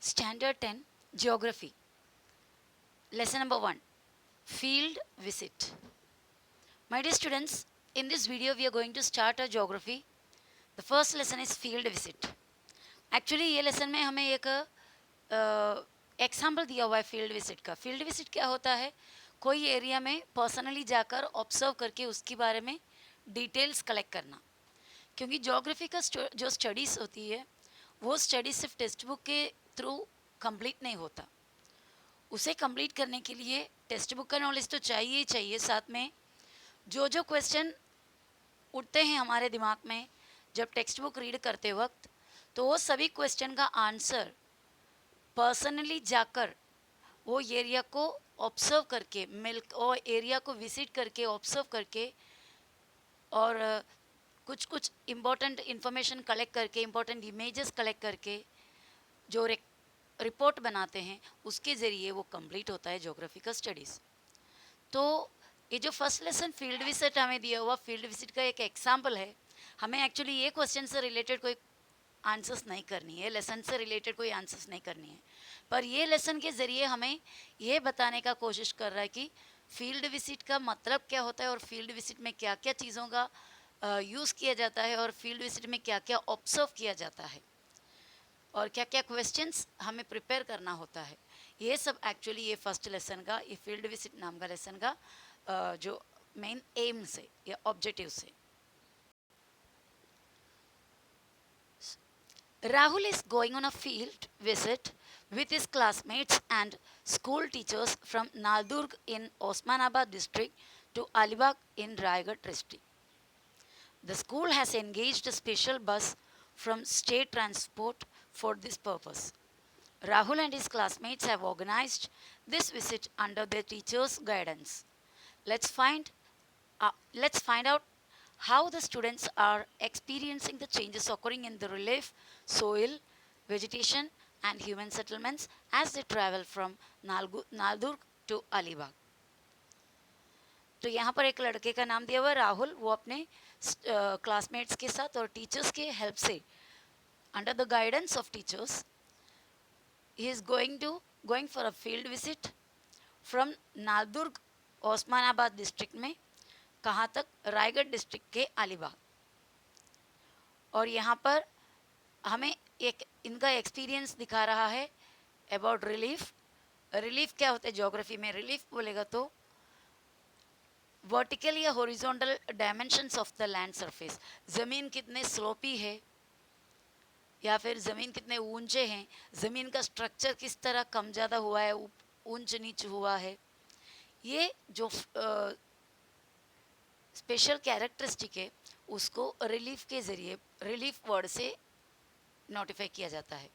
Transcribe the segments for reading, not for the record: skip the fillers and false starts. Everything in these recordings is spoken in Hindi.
Standard 10 Geography. Lesson number 1 Field Visit. My dear students, in this video we are going to start our geography. The first lesson is field visit. Actually ये lesson में हमें एक एग्जाम्पल दिया हुआ है फील्ड विजिट का. फील्ड विजिट क्या होता है? कोई एरिया में पर्सनली जाकर ऑब्जर्व करके उसके बारे में डिटेल्स कलेक्ट करना. क्योंकि ज्योग्राफी का जो स्टडीज़ होती है वो स्टडी सिर्फ टेक्स्ट बुक के थ्रू कंप्लीट नहीं होता. उसे कंप्लीट करने के लिए टेक्स्ट बुक का नॉलेज तो चाहिए ही चाहिए. साथ में जो क्वेश्चन उठते हैं हमारे दिमाग में जब टेक्स्ट बुक रीड करते वक्त, तो वो सभी क्वेश्चन का आंसर पर्सनली जाकर वो एरिया को ऑब्जर्व करके और एरिया को विजिट करके ऑब्जर्व करके और कुछ इम्पोर्टेंट इन्फॉर्मेशन कलेक्ट करके, इम्पोर्टेंट इमेजेस कलेक्ट करके जो रिपोर्ट बनाते हैं, उसके ज़रिए वो कंप्लीट होता है ज्योग्राफिकल स्टडीज़. तो ये जो फर्स्ट लेसन फील्ड विजिट हमें दिया हुआ, फील्ड विजिट का एक एग्जाम्पल है. हमें एक्चुअली ये क्वेश्चन से रिलेटेड कोई आंसर्स नहीं करनी है, लेसन से रिलेटेड कोई आंसर्स नहीं करनी है, पर ये लेसन के ज़रिए हमें ये बताने का कोशिश कर रहा है कि फील्ड विजिट का मतलब क्या होता है और फील्ड विजिट में क्या क्या चीज़ों का यूज़ किया जाता है और फील्ड विजिट में क्या क्या ऑब्जर्व किया जाता है और क्या क्या क्वेश्चंस हमें प्रिपेयर करना होता है. ये सब एक्चुअली ये फर्स्ट लेसन का, ये फील्ड विजिट नाम का लेसन का जो मेन एम से या ऑब्जेक्टिव से. Rahul is going on a field visit with his classmates and school teachers from Naldurg in Osmanabad district to Alibag in Raigad district. The school has engaged a special bus from state transport for this purpose. Rahul and his classmates have organized this visit under their teachers' guidance. Let's find out how the students are experiencing the changes occurring in the relief, soil, vegetation and human settlements as they travel from Naldurg to Alibag. तो यहाँ पर एक लड़के का नाम दिया हुआ है राहुल. वो अपने क्लासमेट्स के साथ और टीचर्स के हेल्प से, under the guidance of teachers, he is going for a field visit from Naldurg Osmanabad district में. कहाँ तक? रायगढ़ डिस्ट्रिक्ट के अलीबाग. और यहाँ पर हमें एक इनका एक्सपीरियंस दिखा रहा है अबाउट रिलीफ. रिलीफ क्या होता है ज्योग्राफी में? रिलीफ बोलेगा तो वर्टिकल या horizontal dimensions of the land surface. ज़मीन कितने स्लोपी है या फिर ज़मीन कितने ऊंचे हैं, ज़मीन का स्ट्रक्चर किस तरह कम ज़्यादा हुआ है, ऊंच नीच हुआ है. ये जो स्पेशल कैरेक्टरिस्टिक है उसको रिलीफ के ज़रिए, रिलीफ वर्ड से नोटिफाई किया जाता है.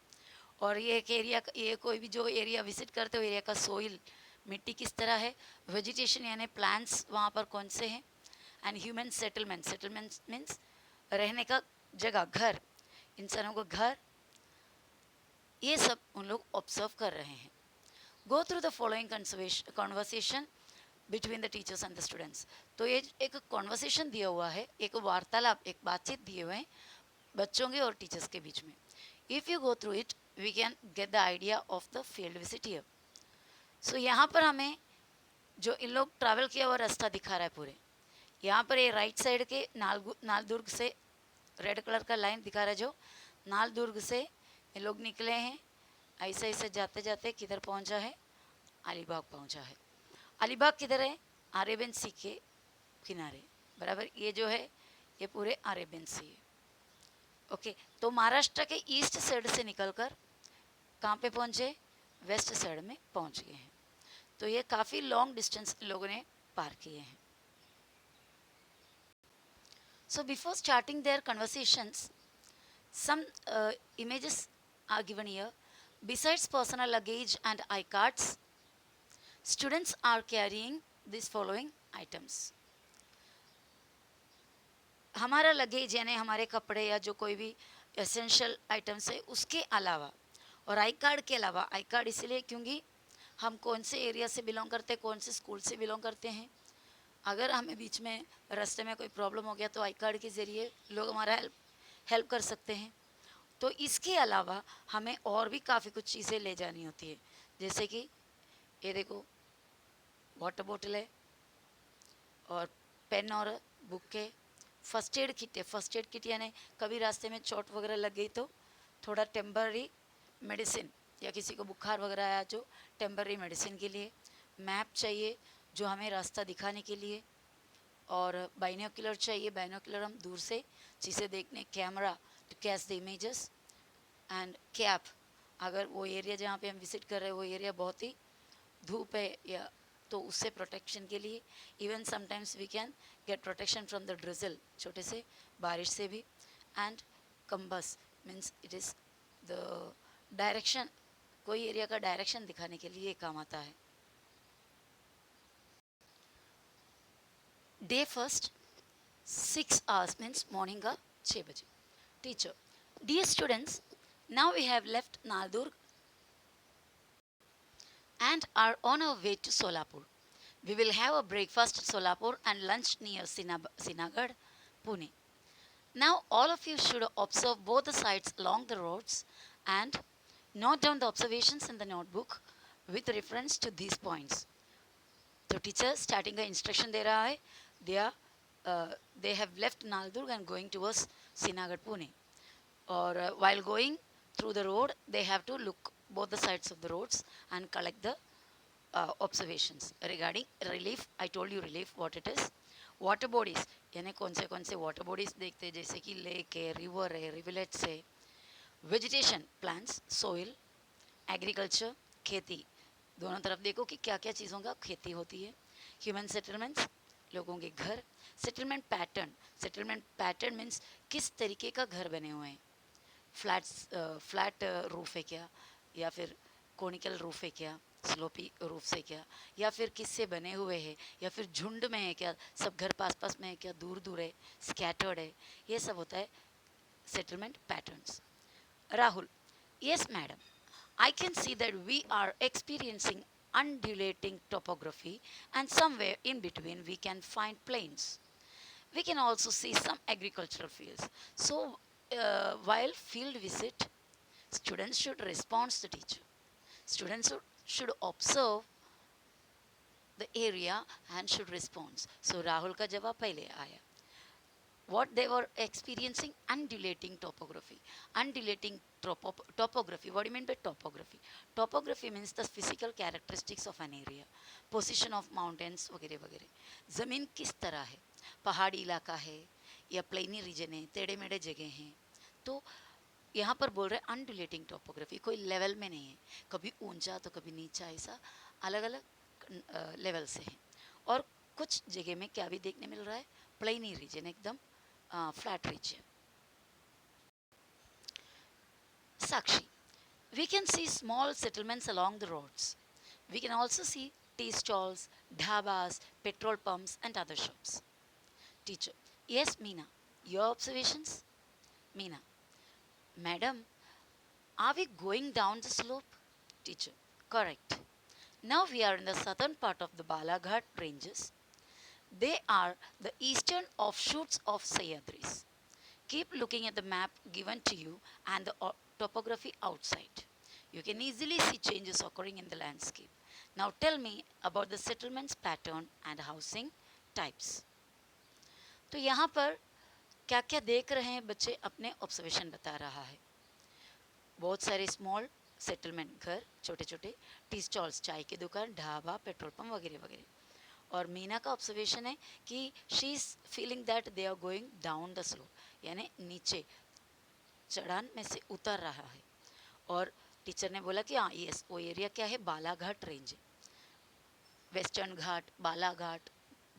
और ये एक एरिया, ये कोई भी जो एरिया विजिट करते हो एरिया का सोइल, मिट्टी किस तरह है, वेजिटेशन यानी प्लांट्स वहाँ पर कौन से हैं, and human settlement. Settlement means रहने का जगह, घर, इंसानों का घर. ये सब उन लोग ऑब्जर्व कर रहे हैं. Go through the following conversation between the teachers and the students. तो ये एक कॉन्वर्सेशन दिया हुआ है, एक वार्तालाप, एक बातचीत दिए हुए हैं बच्चों के और टीचर्स के बीच में. If you go through it we can get the idea of the field visit here. So यहाँ पर हमें जो इन लोग ट्रैवल किया हुआ रास्ता दिखा रहा है पूरे. यहाँ पर ये राइट साइड के नालदुर्ग से रेड कलर का लाइन दिखा रहा है, जो नालदुर्ग से ये लोग निकले हैं. ऐसे ऐसे जाते जाते किधर पहुँचा है? अलीबाग पहुँचा है. अलीबाग किधर है? अरेबियन सी के किनारे, बराबर. ये जो है ये पूरे अरेबियन सी है. ओके, तो महाराष्ट्र के ईस्ट साइड से निकलकर कहाँ पे पहुँचे? वेस्ट साइड में पहुँच गए हैं. तो ये काफ़ी लॉन्ग डिस्टेंस लोगों ने पार किए हैं. So before starting their conversations, some images are given here. Besides personal luggage and iCards, students are carrying these following items. हमारा लगेज यानी हमारे कपड़े या जो कोई भी एसेंशियल आइटम्स है उसके अलावा, और आई कार्ड के अलावा, आई कार्ड इसलिए क्योंकि हम कौन से एरिया से बिलोंग करते हैं, कौन से स्कूल से बिलोंग करते हैं. अगर हमें बीच में रास्ते में कोई प्रॉब्लम हो गया तो आई कार्ड के ज़रिए लोग हमारा हेल्प कर सकते हैं. तो इसके अलावा हमें और भी काफ़ी कुछ चीज़ें ले जानी होती है, जैसे कि ये देखो वाटर बॉटल है और पेन और बुक है। फर्स्ट एड किट है, फर्स्ट एड किट यानी कभी रास्ते में चोट वगैरह लग गई तो थोड़ा टेम्पररी मेडिसिन, या किसी को बुखार वगैरह आया जो टेम्पररी मेडिसिन के लिए। मैप चाहिए जो हमें रास्ता दिखाने के लिए, और बाइनोकुलर चाहिए, बाइनोकुलर हम दूर से चीज़ें देखने, camera to catch the images, and cap अगर वो एरिया जहाँ पे हम विजिट कर रहे हैं वो एरिया बहुत ही धूप है या तो उससे प्रोटेक्शन के लिए। Even sometimes we can get protection from the drizzle, छोटे से बारिश से भी। And compass means it is the direction, कोई एरिया का डायरेक्शन दिखाने के लिए काम आता है। Day first 6 hours means morning का 6 बजे। Teacher, dear students, now we have left Naldurg and are on our way to Solapur. We will have a breakfast at Solapur and lunch near Sinagad, Pune. Now all of you should observe both the sides along the roads and note down the observations in the notebook with reference to these points. तो टीचर स्टार्टिंग का इंस्ट्रक्शन दे रहा है। They have left Naldurg and going towards Sinhagad Pune, और while going through the road they have to look both the sides of the roads and collect the observations regarding relief. I told you relief what it is. Water bodies यानी कौन से वाटर बॉडीज देखते हैं, जैसे कि लेक है, रिवर है, रिवलेट्स है। वेजिटेशन प्लांट्स, सोइल, एग्रीकल्चर खेती, दोनों तरफ देखो कि क्या क्या चीज़ों का खेती होती है। ह्यूमन सेटलमेंट्स, लोगों के घर। सेटलमेंट पैटर्न मीन्स किस तरीके का घर बने हुए हैं। फ्लैट रूफ है क्या, या फिर कोनिकल रूफ है क्या, स्लोपी रूफ से क्या, या फिर किससे बने हुए हैं, या फिर झुंड में है क्या, सब घर पास पास में है क्या, दूर दूर है, स्कैटर्ड है, ये सब होता है settlement patterns. Rahul, yes, madam. I can see that we are experiencing undulating topography, and somewhere in between we can find plains. We can also see some agricultural fields. So, while field visit, students should respond to teacher. Students should observe the area and should respond. So, Rahul का जवाब पहले आया। What they were experiencing, undulating topography. Undulating topography, what do you mean by topography? Topography means the physical characteristics of an area, position of mountains वगैरह वगैरह। ज़मीन किस तरह है, पहाड़ी इलाका है या प्लेनी रीजन है, टेढ़े मेढ़े जगह हैं। तो यहाँ पर बोल रहे हैं अनडुलेटिंग टोपोग्राफी, कोई लेवल में नहीं है, कभी ऊंचा तो कभी नीचा, ऐसा अलग अलग लेवल से है। और कुछ जगह में क्या भी देखने मिल रहा है, प्लेनी रीजन, एकदम flat region. Sakshi, we can see small settlements along the roads. We can also see tea stalls, dhabas, petrol pumps, and other shops. Teacher, yes, Meena. Your observations? Meena, madam, are we going down the slope? Teacher, correct. Now we are in the southern part of the Balaghat ranges. They are the eastern offshoots of Sayadris. Keep looking at the map given to you and the topography outside. You can easily see changes occurring in the landscape. Now tell me about the settlements pattern and housing types. तो यहाँ पर क्या क्या देख रहे हैं बच्चे, अपने ऑब्जर्वेशन बता रहा है। बहुत सारे स्मॉल सेटलमेंट, घर छोटे छोटे, टी स्टॉल्स, चाय की दुकान, ढाबा, पेट्रोल पंप वगैरह वगैरह। और मीना का ऑब्जर्वेशन है कि she is feeling that they are going down the slope, यानी नीचे चढ़ान में से उतर रहा है। और टीचर ने बोला कि हाँ यस, वो एरिया क्या है, बालाघाट रेंज है। वेस्टर्न घाट, बालाघाट,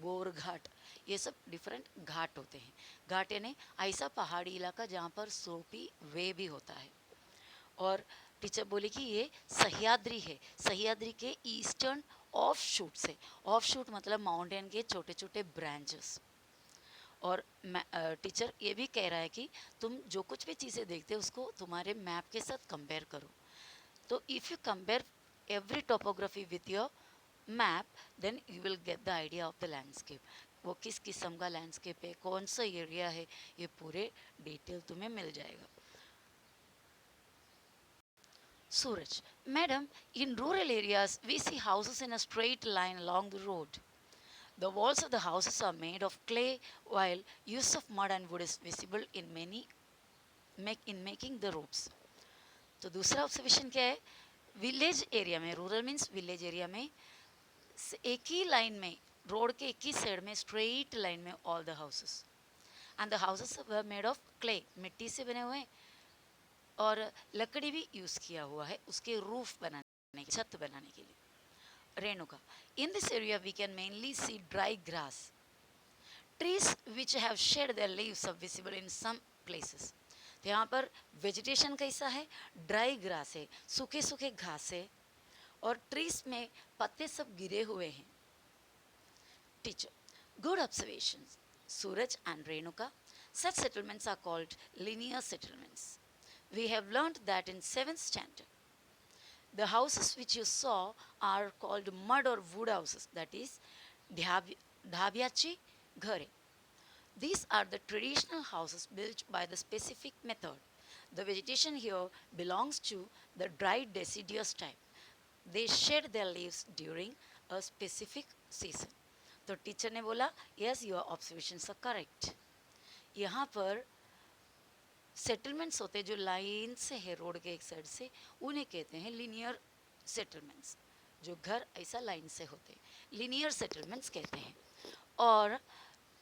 गोर घाट, ये सब डिफरेंट घाट होते हैं। घाट यानी ऐसा पहाड़ी इलाका जहाँ पर सोपी वे भी होता है। और टीचर बोली कि ये सह्याद्री है, सह्याद्री के ईस्टर्न ऑफ शूट से। ऑफ शूट मतलब माउंटेन के छोटे छोटे ब्रांचेस। और टीचर ये भी कह रहा है कि तुम जो कुछ भी चीज़ें देखते हो उसको तुम्हारे मैप के साथ कंपेयर करो। तो if you compare every topography with your map, then you will get the idea of the landscape. वो किस किस्म का लैंडस्केप है, कौन सा एरिया है, ये पूरे डिटेल तुम्हें मिल जाएगा। Suraj, madam, in rural areas we see houses in a straight line along the road. The walls of the houses are made of clay while use of mud and wood is visible in making the roofs. तो दूसरा ऑब्जर्वेशन क्या है, विलेज एरिया में, रूरल मीन्स विलेज एरिया में एक ही लाइन में, रोड के एक ही साइड में, स्ट्रेट लाइन में all the houses, and the houses were made of clay, मिट्टी से बने हुए, और लकड़ी भी यूज़ किया हुआ है उसके रूफ बनाने, छत बनाने के लिए. Renuka, in this area we can mainly see dry grass. Trees which have shed their leaves are visible in some places. तो यहाँ पर वेजिटेशन कैसा है, ड्राई ग्रास है, सूखे सूखे घास है, और ट्रीज में पत्ते सब गिरे हुए हैं. Teacher, good observations. Suraj and Renuka, such settlements are called linear settlements. We have learned that in 7th standard. The houses which you saw are called mud or wood houses, that is dhabyachi ghare. These are the traditional houses built by the specific method. The vegetation here belongs to the dry deciduous type. They shed their leaves during a specific season. तो टीचर ने बोला, yes, your observations are correct. यहाँ पर सेटलमेंट्स होते हैं जो लाइन से है रोड के एक साइड से, उन्हें कहते हैं लीनियर सेटलमेंट्स. जो घर ऐसा लाइन से होते हैं लीनियर सेटलमेंट्स कहते हैं. और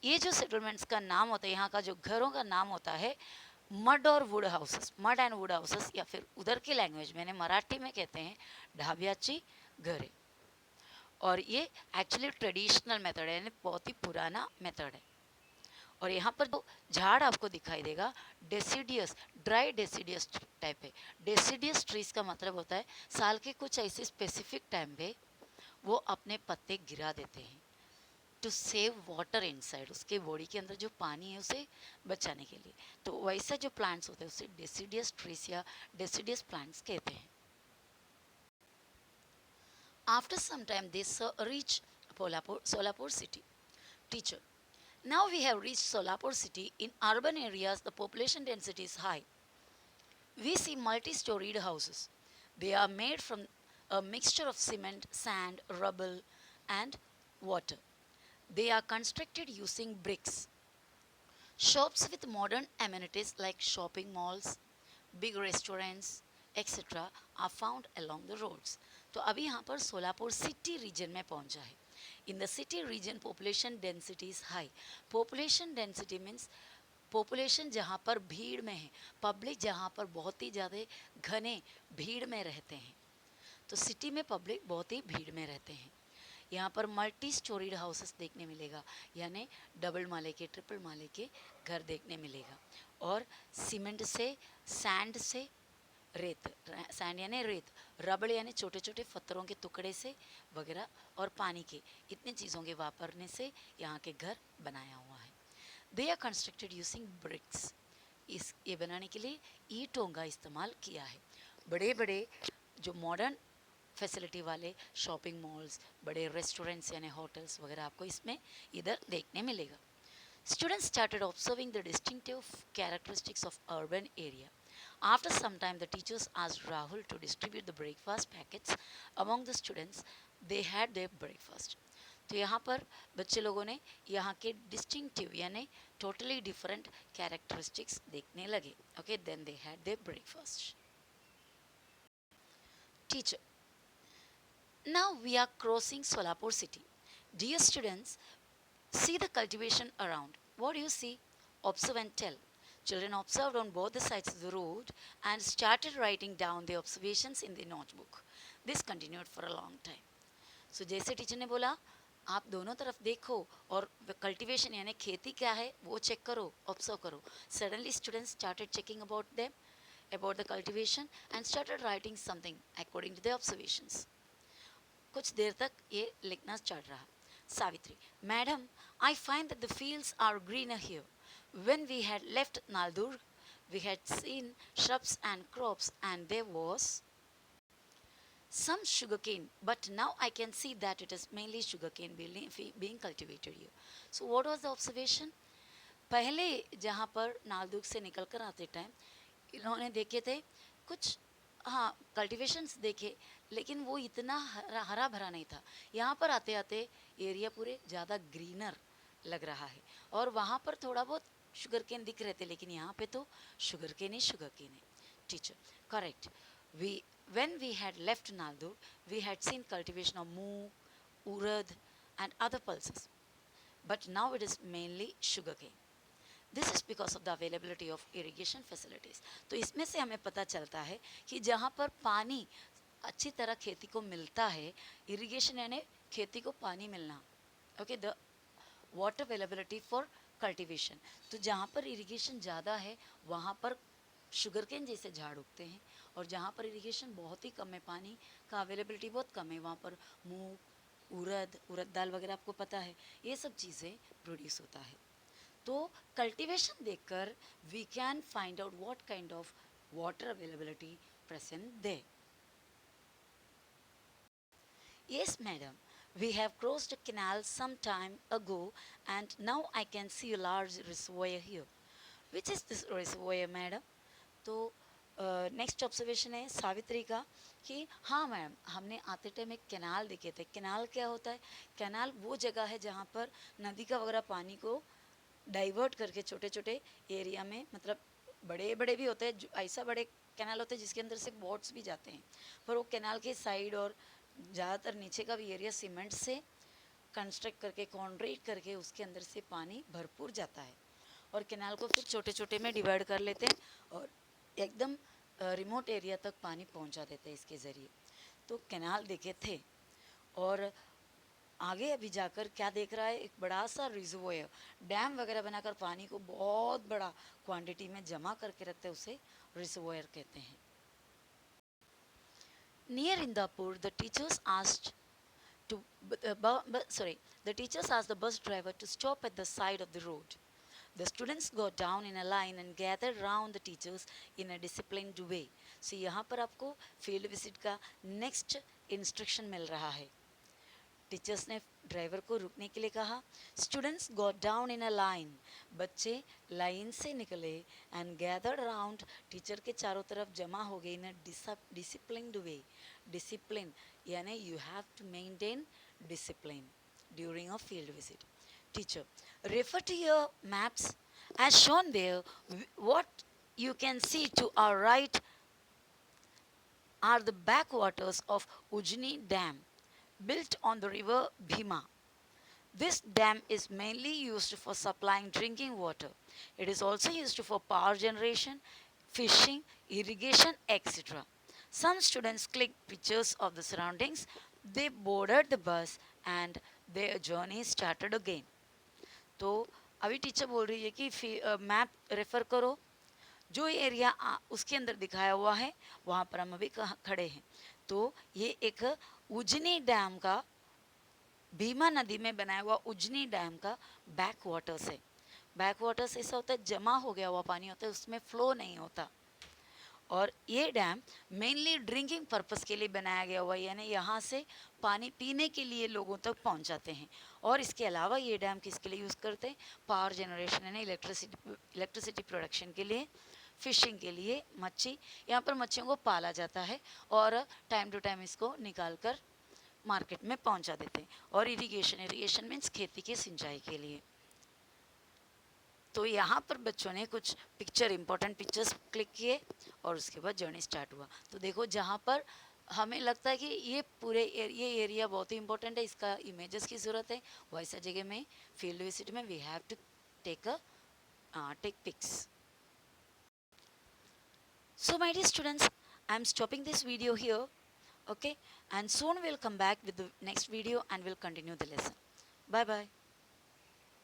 ये जो सेटलमेंट्स का नाम होता है, यहाँ का जो घरों का नाम होता है मड और would houses, mud and would houses, या फिर उधर की लैंग्वेज में मराठी में कहते हैं ढाबियाची घरे. और ये एक्चुअली ट्रेडिशनल मेथड है, यानी बहुत ही पुराना मेथड है. और यहाँ पर जो झाड़ आपको दिखाई देगा डेसिडियस, ड्राई डेसिडियस टाइप है. डेसिडियस ट्रीज का मतलब होता है साल के कुछ ऐसे स्पेसिफिक टाइम पे वो अपने पत्ते गिरा देते हैं टू सेव वाटर इनसाइड, उसके बॉडी के अंदर जो पानी है उसे बचाने के लिए. तो वैसा जो प्लांट्स होते हैं उसे डेसिडियस ट्रीज या डेसिडियस प्लांट्स कहते हैं. After some time they reach Solapur city. Teacher, now we have reached Solapur city. In urban areas, the population density is high. We see multi-storied houses. They are made from a mixture of cement, sand, rubble, and water. They are constructed using bricks. Shops with modern amenities like shopping malls, big restaurants, etc. are found along the roads. तो अभी यहाँ पर सोलापुर सिटी रीजन में पहुँचा है. In the city region, population density is high. Population density means population जहाँ पर भीड़ में है, पब्लिक जहाँ पर बहुत ही ज़्यादा घने भीड़ में रहते हैं. तो सिटी में पब्लिक बहुत ही भीड़ में रहते हैं. यहाँ पर मल्टी स्टोरीड हाउसेस देखने मिलेगा, यानी डबल माले के, ट्रिपल माले के घर देखने मिलेगा. और सीमेंट से, सैंड से, रेत, सैंड यानी रेत, रबड़ यानी छोटे छोटे पत्थरों के टुकड़े से वगैरह, और पानी के, इतने चीज़ों के वापरने से यहाँ के घर बनाया हुआ है. They are constructed using bricks. इस ये बनाने के लिए ईंटों का इस्तेमाल किया है. बड़े बड़े जो मॉडर्न फैसिलिटी वाले शॉपिंग मॉल्स, बड़े रेस्टोरेंट्स यानी होटल्स वगैरह आपको इसमें इधर देखने मिलेगा. Students started observing the distinctive characteristics of urban area. After some time, the teachers asked Rahul to distribute the breakfast packets among the students. They had their breakfast. तो यहाँ पर बच्चे लोगों ने यहाँ के डिस्टिंक्टिव यानी टोटली डिफरेंट कैरेक्टरिस्टिक्स देखने लगे. Okay, then they had their breakfast. Teacher, now we are crossing Solapur city. Dear students, see the cultivation around. What do you see? Observe and tell. Children observed on both the sides of the road and started writing down the observations in the notebook. This continued for a long time. So जैसे टीचर ने बोला, आप दोनों तरफ देखो और कल्टीवेशन यानी खेती क्या है वो चेक करो, ऑब्जर्व करो. Suddenly students started checking about the cultivation and started writing something according to the observations. कुछ देर तक ये लिखना स्टार्ट रहा. Savitri, Madam, I find that the fields are greener here. When we had left Naldur, we had seen shrubs and crops, and there was some sugarcane, but now I can see that it is mainly sugarcane being cultivated here. So what was the observation? पहले जहाँ पर नालदुग से निकल कर आते टाइम इन्होंने देखे थे कुछ हाँ, कल्टीवेशंस देखे, लेकिन वो इतना हरा भरा नहीं था। यहाँ पर आते आते एरिया पूरे ज़्यादा ग्रीनर लग रहा है, और वहाँ पर थोड़ा बहुत शुगर केन दिख रहे थे, लेकिन यहाँ पे तो शुगर केन ही शुगर केन है। Teacher, correct. We when we had left Naldo, we had seen cultivation of moong, urad and other pulses, but now it is mainly sugarcane. This is because of the availability of irrigation facilities. तो इसमें से हमें पता चलता है कि जहाँ पर पानी अच्छी तरह खेती को मिलता है, इरिगेशन यानी खेती को पानी मिलना, okay, the water availability for cultivation. तो जहाँ पर इरिगेशन ज़्यादा है वहाँ पर शुगर केन जैसे झाड़ उगते हैं, और जहाँ पर इरिगेशन बहुत ही कम है, पानी का अवेलेबिलिटी बहुत कम है, वहाँ पर मूंग, उड़द दाल वगैरह आपको पता है, ये सब चीज़ें प्रोड्यूस होता है। तो कल्टीवेशन देखकर we can find out what kind of water availability present there. Yes, madam. We have crossed a canal some time ago, and now I can see a large reservoir here. Which is this reservoir, madam? तो नेक्स्ट ऑब्जर्वेशन है सावित्री का कि हाँ मैम, हमने आते टाइम एक कैनाल देखे थे। कैनाल क्या होता है? कैनाल वो जगह है जहाँ पर नदी का वगैरह पानी को डाइवर्ट करके छोटे छोटे एरिया में, मतलब बड़े बड़े भी होते हैं, ऐसा बड़े कैनाल होते हैं जिसके अंदर से बोट्स भी जाते हैं, पर वो कैनाल के साइड और ज़्यादातर नीचे का भी एरिया सीमेंट से कंस्ट्रक्ट करके, कॉन्क्रीट करके उसके अंदर से पानी भरपूर जाता है, और कैनाल को फिर छोटे छोटे में डिवाइड कर लेते हैं और एकदम रिमोट एरिया तक पानी पहुंचा देते हैं इसके ज़रिए। तो कैनाल देखे थे, और आगे अभी जाकर क्या देख रहा है, एक बड़ा सा रिजर्वोयर, डैम वगैरह बनाकर पानी को बहुत बड़ा क्वांटिटी में जमा करके रखते हैं, उसे रिजर्वोयर कहते हैं। Near Indapur, the teachers asked the teachers asked the bus driver to stop at the side of the road. The students got down in a line and gathered round the teachers in a disciplined way. So यहाँ पर आपको field visit का next instruction मिल रहा है। टीचर्स ने ड्राइवर को रुकने के लिए कहा। Students got down in a line, बच्चे लाइन से निकले, एंड गैदर्ड अराउंड, टीचर के चारों तरफ जमा हो गए in a disciplined way. Discipline यानी you have to maintain discipline during a field visit. Teacher, refer to your maps as shown there. What you can see to our right are the backwaters of Ujni Dam, built on the river Bhima. This dam is mainly used for supplying drinking water. It is also used for power generation, fishing, irrigation, etc. Some students clicked pictures of the surroundings. They boarded the bus and their journey started again. तो अभी टीचर बोल रही है कि मैप रेफर करो, जो एरिया उसके अंदर दिखाया हुआ है वहाँ पर हम अभी खड़े हैं। तो ये एक उजनी डैम का, भीमा नदी में बनाया हुआ उजनी डैम का बैक वाटर्स है। बैक वाटर्स ऐसा होता है, जमा हो गया हुआ पानी होता है, उसमें फ्लो नहीं होता, और ये डैम मेनली ड्रिंकिंग पर्पस के लिए बनाया गया हुआ है, यानी यहाँ से पानी पीने के लिए लोगों तक पहुँचाते हैं। और इसके अलावा ये डैम किसके लिए यूज़ करते हैं? पावर जनरेशन यानी इलेक्ट्रिसिटी प्रोडक्शन के लिए, फिशिंग के लिए, मच्छी, यहाँ पर मच्छियों को पाला जाता है और टाइम टू टाइम इसको निकाल कर मार्केट में पहुँचा देते हैं। और इरीगेशन मीन्स खेती की सिंचाई के लिए। तो यहाँ पर बच्चों ने कुछ इंपॉर्टेंट पिक्चर्स क्लिक किए और उसके बाद जर्नी स्टार्ट हुआ। तो देखो, जहाँ पर हमें लगता है कि ये ये एरिया बहुत ही इंपॉर्टेंट है, इसका इमेजेस की ज़रूरत है, वैसा जगह में फील्ड विजिट में we have to take pics. So my dear students, I am stopping this video here, okay, and soon we'll come back with the next video and we'll continue the lesson. Bye bye.